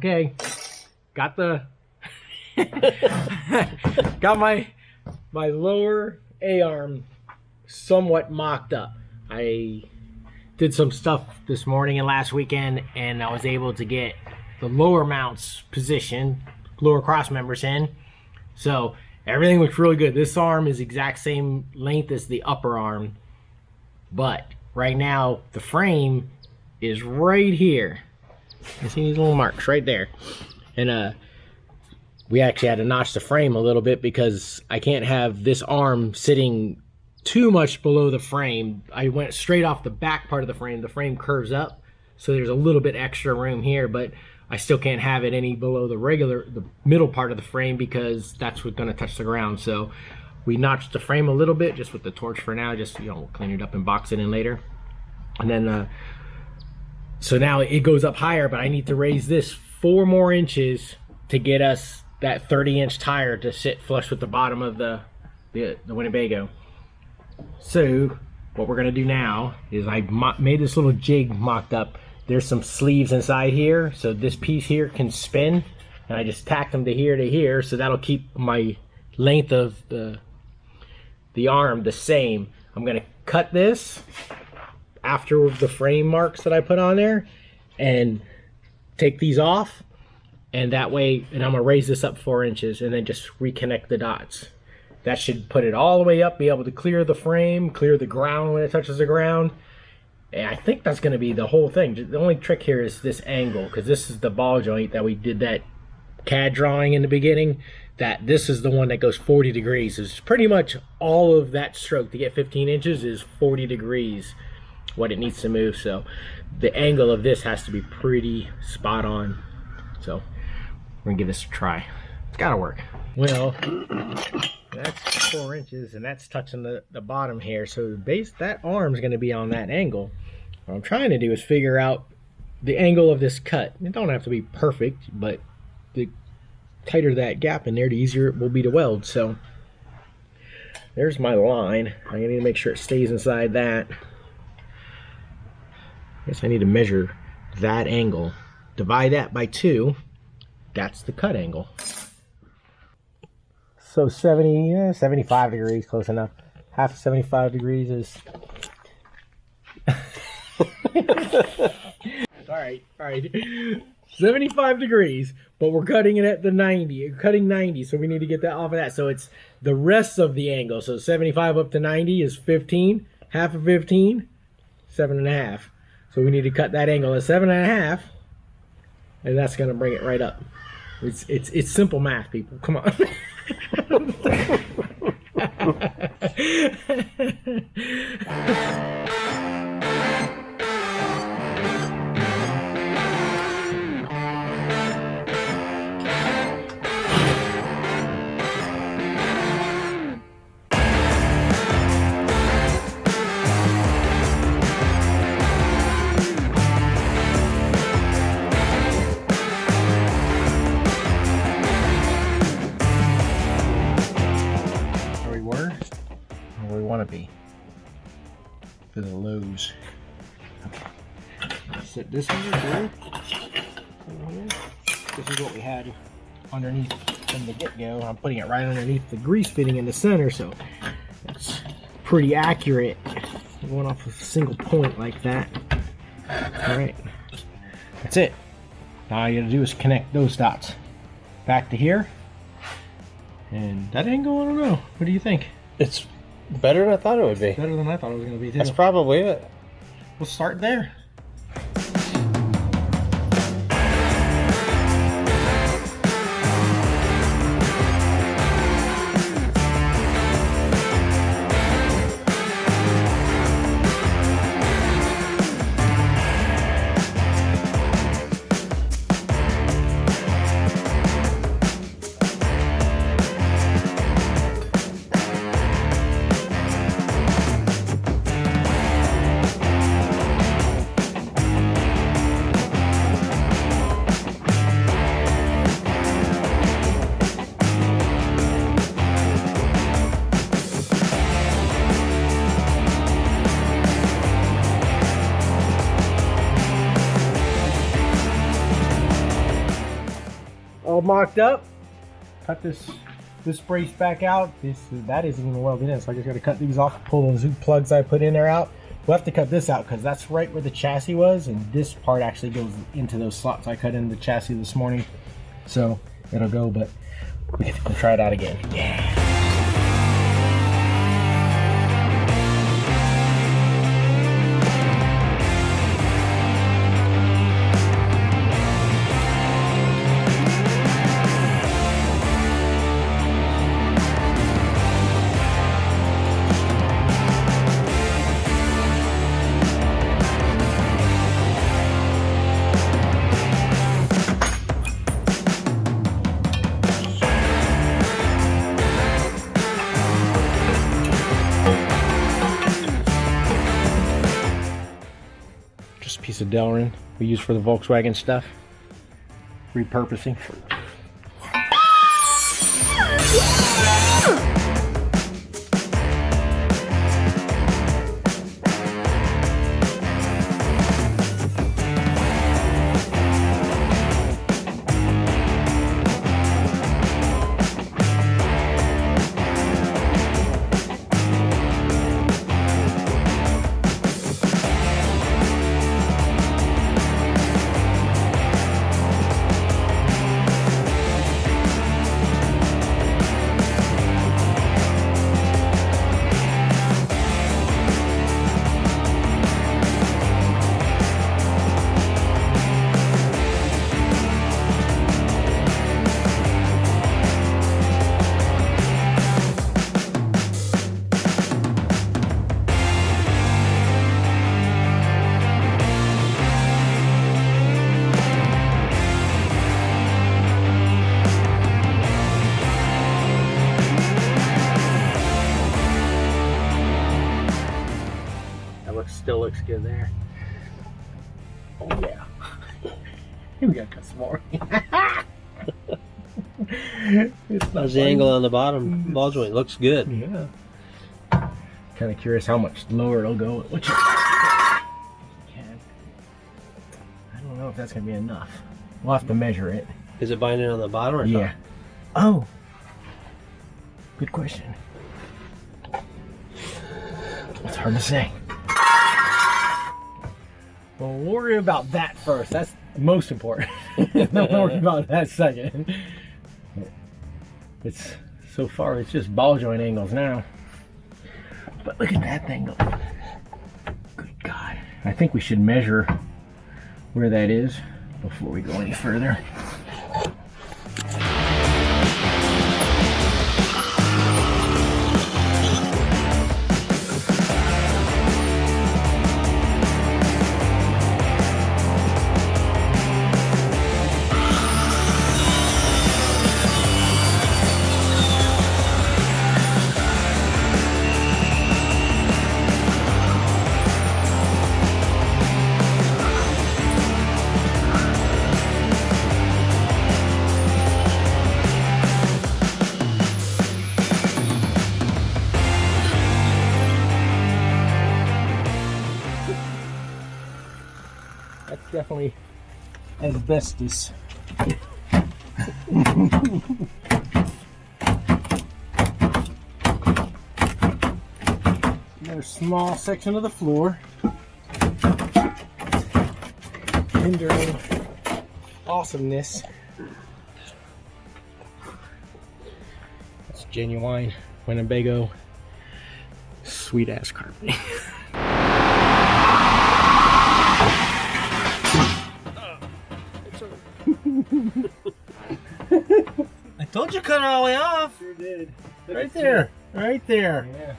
Okay, got the got my lower A-arm somewhat mocked up. I did some stuff this morning and last weekend, and I was able to get the lower mounts positioned, lower cross members in. So everything looks really good. This arm is exact same length as the upper arm, but right now the frame is right here. You see these little marks right there, and we actually had to notch the frame a little bit because I can't have this arm sitting too much below the frame. I went straight off the back part of the frame. The frame curves up, so there's a little bit extra room here, but I still can't have it any below the middle part of the frame because that's what's going to touch the ground. So we notched the frame a little bit just with the torch for now. Just, you know, we'll clean it up and box it in later. And then so now it goes up higher, but I need to raise this 4 more inches to get us that 30-inch tire to sit flush with the bottom of the Winnebago. So what we're gonna do now is I made this little jig mocked up. There's some sleeves inside here, so this piece here can spin, and I just tacked them to here, so that'll keep my length of the arm the same. I'm gonna cut this after the frame marks that I put on there and take these off, and that way, and I'm gonna raise this up 4 inches and then just reconnect the dots. That should put it all the way up, be able to clear the frame, clear the ground when it touches the ground. And I think that's gonna be the whole thing. The only trick here is this angle, because this is the ball joint that we did that CAD drawing in the beginning, that this is the one that goes 40 degrees. It's pretty much all of that stroke to get 15 inches is 40 degrees what it needs to move. So the angle of this has to be pretty spot on. So we're gonna give this a try. It's gotta work. Well, that's 4 inches, and that's touching the bottom here. So the base, that arm's gonna be on that angle. What I'm trying to do is figure out the angle of this cut. It don't have to be perfect, but the tighter that gap in there, the easier it will be to weld. So there's my line. I need to make sure it stays inside that. I guess I need to measure that angle. Divide that by 2. That's the cut angle. So 75 degrees, close enough. Half of 75 degrees is... all right. 75 degrees, but we're cutting it at the 90. We're cutting 90, so we need to get that off of that. So it's the rest of the angle. So 75 up to 90 is 15. Half of 15, 7.5. So we need to cut that angle at 7.5, and that's going to bring it right up. It's simple math, people. Come on. Want to be for the lows. Set this over here. This is what we had underneath from the get-go. I'm putting it right underneath the grease fitting in the center, so that's pretty accurate. Going off a single point like that. All right, that's it. Now all you gotta do is connect those dots back to here. And that angle, I don't know. What do you think? It's better than I thought it would be. Better than I thought it was going to be, too. That's probably it. We'll start there. all mocked up. Cut this brace back out. That isn't even welded in, so I just got to cut these off, pull those plugs I put in there out. We'll have to cut this out because that's right where the chassis was, and this part actually goes into those slots I cut in the chassis this morning. So it'll go, but we'll try it out again. Yeah. Piece of Delrin we use for the Volkswagen stuff. Repurposing. Still looks good there. Oh yeah. We gotta cut some more. How's the angle on the bottom ball joint? Looks good. Yeah. Kind of curious how much lower it'll go. Which I don't know if that's gonna be enough. We'll have to measure it. Is it binding on the bottom or yeah. Top? Oh. Good question. It's hard to say. Well, we'll worry about that first. That's most important. Don't worry about that second. It's so far it's just ball joint angles now. But look at that thing go. Good God. I think we should measure where that is before we go any further. That's definitely asbestos. Another small section of the floor. Hindering awesomeness. That's genuine Winnebago sweet ass carpeting. I told you cut it all the way off. Sure did. Right there. Right there. Yeah.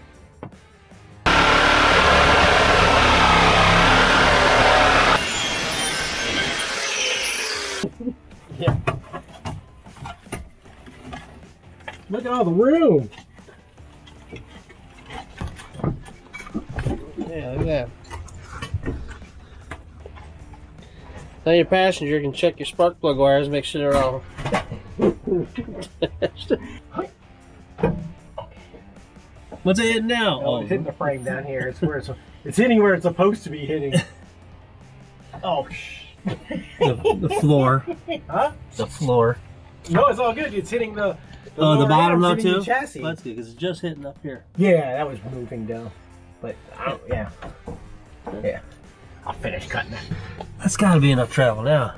Yeah. Look at all the room. Yeah, look at that. Now your passenger can check your spark plug wires, make sure they're all. What's it hitting now? Oh, it's hitting the frame down here. It's where it's hitting where it's supposed to be hitting. Oh, the floor. Huh? The floor. No, it's all good. It's hitting the Oh, the lower bottom arms, though hitting too. the chassis. Well, that's good because it's just hitting up here. Yeah, that was moving down. But yeah. I'll finish cutting that. That's got to be enough travel now.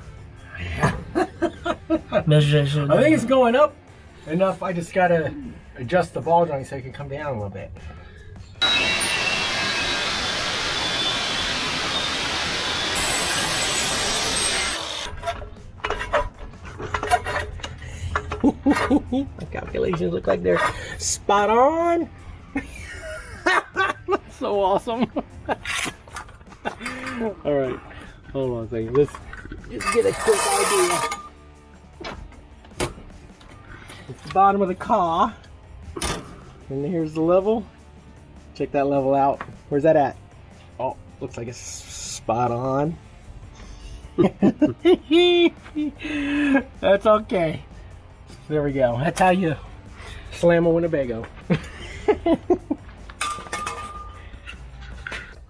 Measure. I think it's going up enough. I just gotta adjust the ball joint so it can come down a little bit. My calculations look like they're spot on. That's so awesome. All right, hold on a second. Let's just get a quick idea. It's the bottom of the car. And here's the level. Check that level out. Where's that at? Oh, looks like it's spot on. That's okay. There we go. That's how you slam a Winnebago.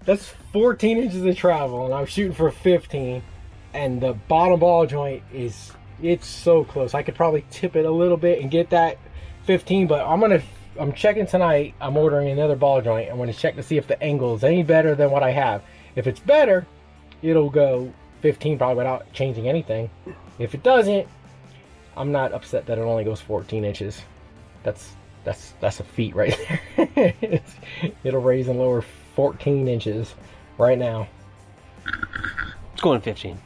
That's 14 inches of travel, and I'm shooting for 15. And the bottom ball joint it's so close. I could probably tip it a little bit and get that 15, but I'm checking tonight. I'm ordering another ball joint. I'm gonna check to see if the angle is any better than what I have. If it's better, it'll go 15 probably without changing anything. If it doesn't, I'm not upset that it only goes 14 inches. That's a feat right there. It'll raise and lower 14 inches right now. It's going 15.